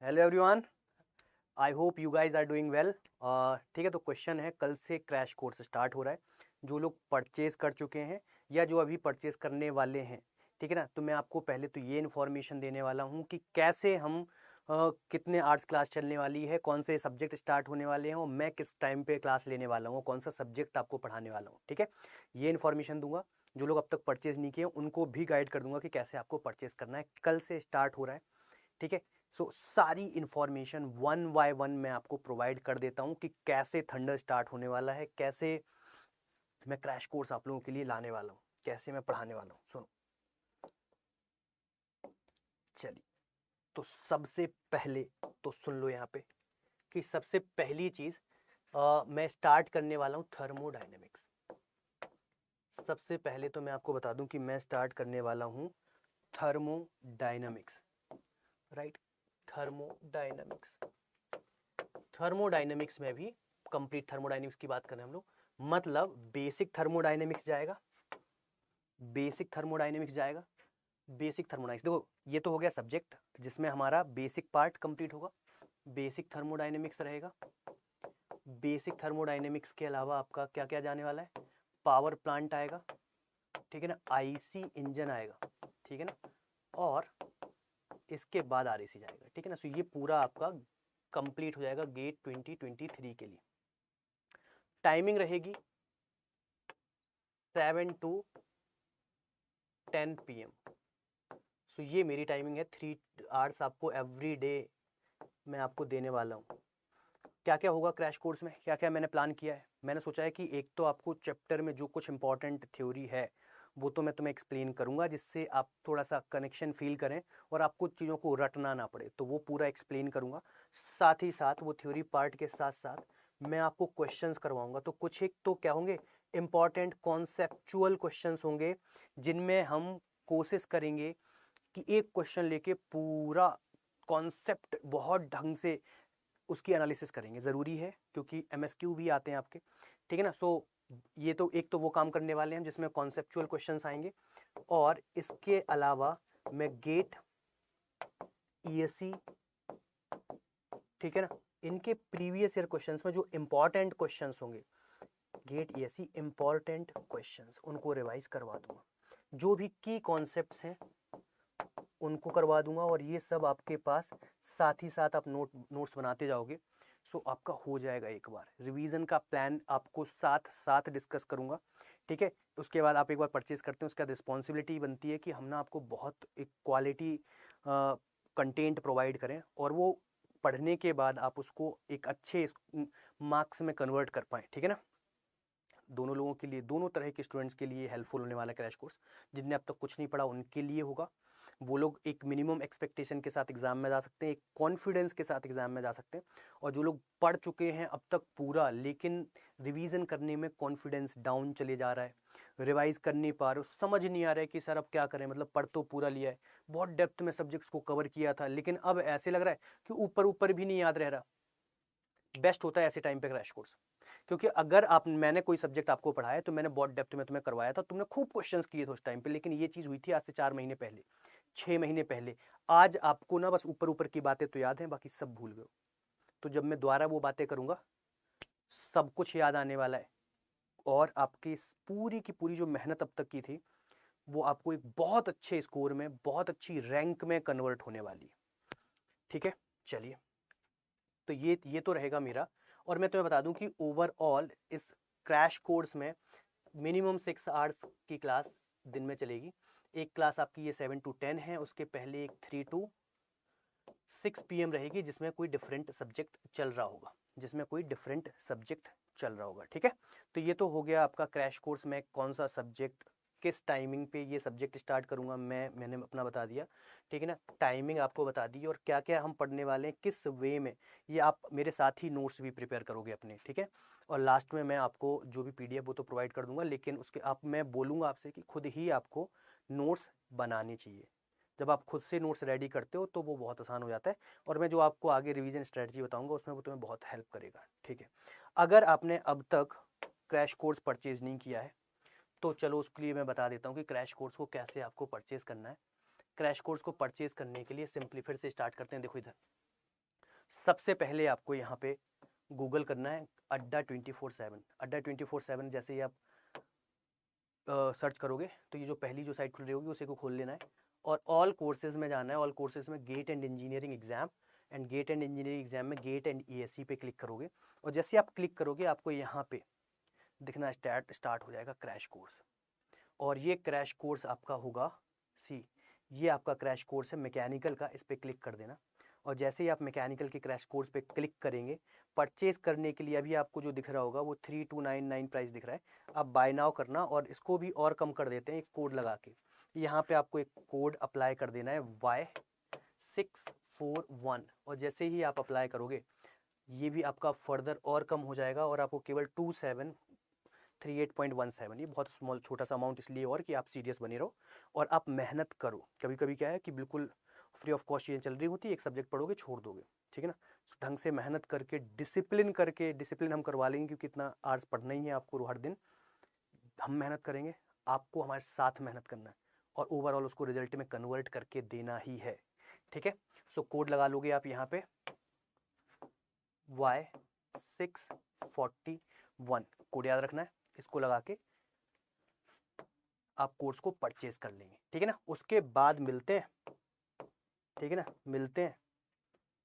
Hello everyone, I hope you guys are doing well. ठीक है, तो क्वेश्चन है, कल से क्रैश कोर्स स्टार्ट हो रहा है। जो लोग परचेज कर चुके हैं या जो अभी परचेज करने वाले हैं, ठीक है ना, तो मैं आपको पहले तो ये इन्फॉर्मेशन देने वाला हूँ कि कैसे हम कितने आवर्स क्लास चलने वाली है, कौन से सब्जेक्ट स्टार्ट होने वाले हैं और मैं किस टाइम पे क्लास लेने वाला हूँ, कौन सा सब्जेक्ट आपको पढ़ाने वाला हूँ। ठीक है, ये इन्फॉर्मेशन दूंगा। जो लोग अब तक परचेज नहीं किए उनको भी गाइड कर दूंगा कि कैसे आपको परचेज करना है। कल से स्टार्ट हो रहा है, ठीक है। सो सारी इंफॉर्मेशन वन बाय वन मैं आपको प्रोवाइड कर देता हूँ कि कैसे थंडर स्टार्ट होने वाला है, कैसे मैं क्रैश कोर्स आप लोगों के लिए लाने वाला हूँ, कैसे मैं पढ़ाने वाला हूँ। सुनो, चलिए, तो सबसे पहले तो सुन लो यहाँ पे कि सबसे पहली चीज मैं स्टार्ट करने वाला हूँ थर्मोडायनेमिक्स। सबसे पहले तो मैं आपको बता दूं कि मैं स्टार्ट करने वाला हूँ थर्मोडायनेमिक्स, राइट। थर्मोडायनेमिक्स, थर्मोडायनेमिक्स में भी कंप्लीट थर्मोडायनेमिक्स की बात करें हम लोग, मतलब बेसिक थर्मोडायनेमिक्स जाएगा, बेसिक थर्मोडायनेमिक्स जाएगा, बेसिक थर्मोडायनेमिक्स। देखो, ये तो हो गया सब्जेक्ट जिसमें हमारा बेसिक पार्ट कंप्लीट होगा, बेसिक थर्मोडायनेमिक्स रहेगा। बेसिक थर्मोडायनेमिक्स के अलावा आपका क्या क्या जाने वाला है, पावर प्लांट आएगा, ठीक है ना, आईसी इंजन आएगा, ठीक है ना, और इसके बाद आरएसी जाएगा, ठीक है ना। सो ये पूरा आपका कंप्लीट हो जाएगा गेट 2023 के लिए। टाइमिंग रहेगी 7 to 10 PM। सो ये मेरी टाइमिंग है, 3 आवर्स आपको एवरी डे मैं आपको देने वाला हूँ। क्या क्या होगा क्रैश कोर्स में, क्या क्या मैंने प्लान किया है। मैंने सोचा है कि एक तो आपको चैप्टर में जो कुछ इंपॉर्टेंट थ्योरी है वो तो मैं तुम्हें एक्सप्लेन करूंगा, जिससे आप थोड़ा सा कनेक्शन फील करें और आपको चीज़ों को रटना ना पड़े, तो वो पूरा एक्सप्लेन करूंगा। साथ ही साथ वो थ्योरी पार्ट के साथ साथ मैं आपको क्वेश्चंस करवाऊंगा। तो कुछ एक तो क्या होंगे, इंपॉर्टेंट कॉन्सेप्चुअल क्वेश्चंस होंगे, जिनमें हम कोशिश करेंगे कि एक क्वेश्चन लेके पूरा कॉन्सेप्ट बहुत ढंग से उसकी एनालिसिस करेंगे। ज़रूरी है क्योंकि एमएसक्यू भी आते हैं आपके, ठीक है ना। सो ये तो एक तो वो काम करने वाले हैं जिसमें कॉन्सेप्चुअल क्वेश्चंस आएंगे, और इसके अलावा मैं गेट, ईएससी, ठीक है ना, इनके प्रीवियस ईयर क्वेश्चंस में जो इंपॉर्टेंट क्वेश्चंस होंगे, गेट ईएससी इंपॉर्टेंट क्वेश्चंस उनको रिवाइज करवा दूंगा। जो भी की कॉन्सेप्ट्स हैं उनको करवा दूंगा, और ये सब आपके पास साथ ही साथ आप नोट्स बनाते जाओगे। सो आपका हो जाएगा। एक बार रिवीजन का प्लान आपको साथ साथ डिस्कस करूंगा, ठीक है। उसके बाद आप एक बार परचेज करते हैं, उसके बाद रिस्पॉन्सिबिलिटी बनती है कि हम ना आपको बहुत एक क्वालिटी कंटेंट प्रोवाइड करें, और वो पढ़ने के बाद आप उसको एक अच्छे मार्क्स में कन्वर्ट कर पाएँ, ठीक है ना। दोनों लोगों के लिए, दोनों तरह के स्टूडेंट्स के लिए हेल्पफुल होने वाला क्रैश कोर्स। जिनने अब तक कुछ नहीं पढ़ा उनके लिए होगा, वो लोग एक मिनिमम एक्सपेक्टेशन के साथ एग्जाम में जा सकते हैं, एक कॉन्फिडेंस के साथ एग्जाम में जा सकते हैं। और जो लोग पढ़ चुके हैं अब तक पूरा, लेकिन रिवीजन करने में कॉन्फिडेंस डाउन चले जा रहा है, रिवाइज कर नहीं पा रहे हो, समझ नहीं आ रहा है कि सर अब क्या करें, मतलब पढ़ तो पूरा लिया है, बहुत डेप्थ में सब्जेक्ट्स को कवर किया था, लेकिन अब ऐसे लग रहा है कि ऊपर ऊपर भी नहीं याद रह रहा। बेस्ट होता है ऐसे टाइम पे क्रैश कोर्स, क्योंकि अगर आप, मैंने कोई सब्जेक्ट आपको पढ़ाया तो मैंने बहुत डेप्थ में तुम्हें करवाया था, तुमने खूब क्वेश्चंस किए थे उस टाइम पे, लेकिन ये चीज़ हुई थी आज से 4 महीने पहले, 6 महीने पहले। आज आपको ना बस ऊपर ऊपर की बातें तो याद हैं, बाकी सब भूल गए। तो जब मैं दोबारा वो बातें करूंगा, सब कुछ याद आने वाला है, और आपकी पूरी की पूरी जो मेहनत अब तक की थी वो आपको एक बहुत अच्छे स्कोर में, बहुत अच्छी रैंक में कन्वर्ट होने वाली है, ठीक है। चलिए, तो ये तो रहेगा मेरा। और मैं तुम्हें बता दूं कि ओवरऑल इस क्रैश कोर्स में मिनिमम 6 आवर्स की क्लास दिन में चलेगी। एक क्लास आपकी ये 7 to 10 है, उसके पहले एक 3 to 6 PM रहेगी, जिसमें कोई डिफरेंट सब्जेक्ट चल रहा होगा, जिसमें कोई डिफरेंट सब्जेक्ट चल रहा होगा, ठीक है। तो ये तो हो गया आपका क्रैश कोर्स में कौन सा सब्जेक्ट किस टाइमिंग पे ये सब्जेक्ट स्टार्ट करूंगा, मैंने अपना बता दिया, ठीक है ना। टाइमिंग आपको बता दी, और क्या क्या हम पढ़ने वाले हैं, किस वे में, ये आप मेरे साथ ही नोट्स भी प्रिपेयर करोगे अपने, ठीक है। और लास्ट में मैं आपको जो भी PDF वो तो प्रोवाइड कर दूंगा, लेकिन उसके आप, मैं बोलूँगा आपसे कि खुद ही आपको नोट्स बनाने चाहिए। जब आप खुद से नोट्स रेडी करते हो तो वो बहुत आसान हो जाता है, और मैं जो आपको आगे रिवीजन स्ट्रेटजी बताऊंगा उसमें वो तुम्हें बहुत हेल्प करेगा, ठीक है। अगर आपने अब तक क्रैश कोर्स परचेज नहीं किया है तो चलो उसके लिए मैं बता देता हूँ कि क्रैश कोर्स को कैसे आपको परचेज करना है। क्रैश कोर्स को परचेज करने के लिए सिंपली फिर से स्टार्ट करते हैं। देखो इधर, सबसे पहले आपको यहाँ पे गूगल करना है अड्डा 24/7। अड्डा 24/7 जैसे ही आप सर्च करोगे तो ये जो पहली जो साइट खुल रही होगी उसे को खोल लेना है और ऑल कोर्सेज में जाना है। ऑल कोर्सेज में GATE and engineering exam and GATE and engineering exam में गेट एंड ईएससी पे क्लिक करोगे और जैसे आप क्लिक करोगे आपको यहाँ पे दिखना स्टार्ट हो जाएगा क्रैश कोर्स। और ये क्रैश कोर्स आपका होगा ये आपका क्रैश कोर्स है मैकेनिकल का, इस पर क्लिक कर देना। और जैसे ही आप मैकेनिकल के क्रैश कोर्स पे क्लिक करेंगे परचेज करने के लिए अभी आपको जो दिख रहा होगा वो 3299 प्राइस दिख रहा है। आप बाय नाउ करना और इसको भी और कम कर देते हैं एक कोड लगा के। यहाँ पे आपको एक कोड अप्लाई कर देना है Y641 और जैसे ही आप अप्लाई करोगे ये भी आपका फर्दर और कम हो जाएगा और आपको केवल 2738.17, ये बहुत स्मॉल छोटा सा अमाउंट इसलिए और कि आप सीरियस बने रहो और आप मेहनत करो। कभी कभी क्या है कि बिल्कुल फ्री ऑफ कॉस्ट चीज़ें चल रही होती है, एक सब्जेक्ट पढ़ोगे छोड़ दोगे, ठीक है ना। ढंग से मेहनत करके डिसिप्लिन हम करवा लेंगे क्योंकि इतना आवर्स पढ़ना ही है आपको हर दिन। हम मेहनत करेंगे, आपको हमारे साथ मेहनत करना है और ओवरऑल उसको रिजल्ट में कन्वर्ट करके देना ही है, ठीक है। सो कोड लगा लोगे आप यहाँ पे Y641 कोड याद रखना है, इसको लगा के आप कोर्स को परचेज कर लेंगे, ठीक है ना। उसके बाद मिलते हैं, ठीक है ना, मिलते हैं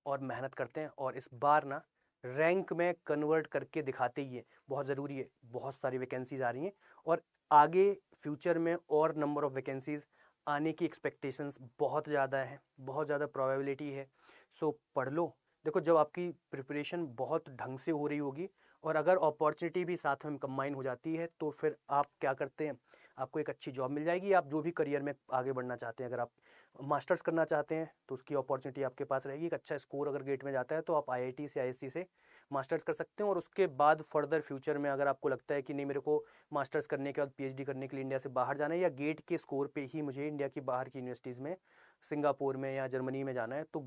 और मेहनत करते हैं और इस बार ना रैंक में कन्वर्ट करके दिखाते ही है, बहुत ज़रूरी है। बहुत सारी वैकेंसीज आ रही हैं और आगे फ्यूचर में और नंबर ऑफ़ वैकेंसीज आने की एक्सपेक्टेशंस बहुत ज़्यादा है, बहुत ज़्यादा प्रोबेबिलिटी है। सो पढ़ लो। देखो जब आपकी प्रिपरेशन बहुत ढंग से हो रही होगी और अगर अपॉर्चुनिटी भी साथ में कंबाइन हो जाती है तो फिर आप क्या करते हैं, आपको एक अच्छी जॉब मिल जाएगी। आप जो भी करियर में आगे बढ़ना चाहते हैं, अगर आप मास्टर्स करना चाहते हैं तो उसकी अपॉर्चुनिटी आपके पास रहेगी। एक अच्छा स्कोर अगर गेट में जाता है तो आप आईआईटी से आईएससी से मास्टर्स कर सकते हैं और उसके बाद फर्दर फ्यूचर में अगर आपको लगता है कि नहीं मेरे को मास्टर्स करने के बाद पीएचडी करने के लिए इंडिया से बाहर जाना है या गेट के स्कोर पे ही मुझे इंडिया की बाहर की यूनिवर्सिटीज़ में सिंगापुर में या जर्मनी में जाना है तो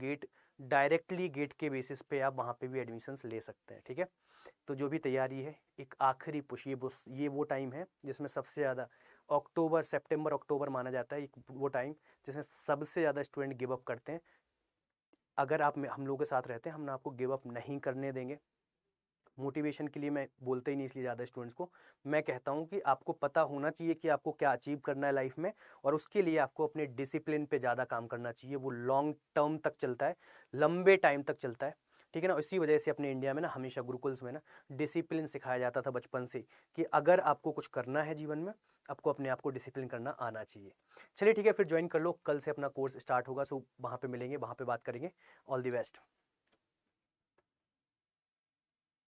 डायरेक्टली गेट के बेसिस पे आप वहाँ पे भी एडमिशन्स ले सकते हैं, ठीक है। तो जो भी तैयारी है एक आखिरी पुश, ये वो टाइम है जिसमें सबसे ज़्यादा सितंबर अक्टूबर माना जाता है, वो टाइम जिसमें सबसे ज़्यादा स्टूडेंट गिव अप करते हैं। अगर आप हम लोगों के साथ रहते हैं हम ना आपको गिव अप नहीं करने देंगे। मोटिवेशन के लिए मैं बोलते ही नहीं इसलिए ज़्यादा स्टूडेंट्स को, मैं कहता हूँ कि आपको पता होना चाहिए कि आपको क्या अचीव करना है लाइफ में और उसके लिए आपको अपने डिसिप्लिन पे ज़्यादा काम करना चाहिए। वो लॉन्ग टर्म तक चलता है, लंबे टाइम तक चलता है, ठीक है ना। इसी वजह से अपने इंडिया में ना हमेशा गुरुकुल्स में ना डिसिप्लिन सिखाया जाता था बचपन से कि अगर आपको कुछ करना है जीवन में आपको अपने आप को डिसिप्लिन करना आना चाहिए। चलिए ठीक है, फिर ज्वाइन कर लो, कल से अपना कोर्स स्टार्ट होगा। सो वहाँ पे मिलेंगे, वहाँ पे बात करेंगे। All the best.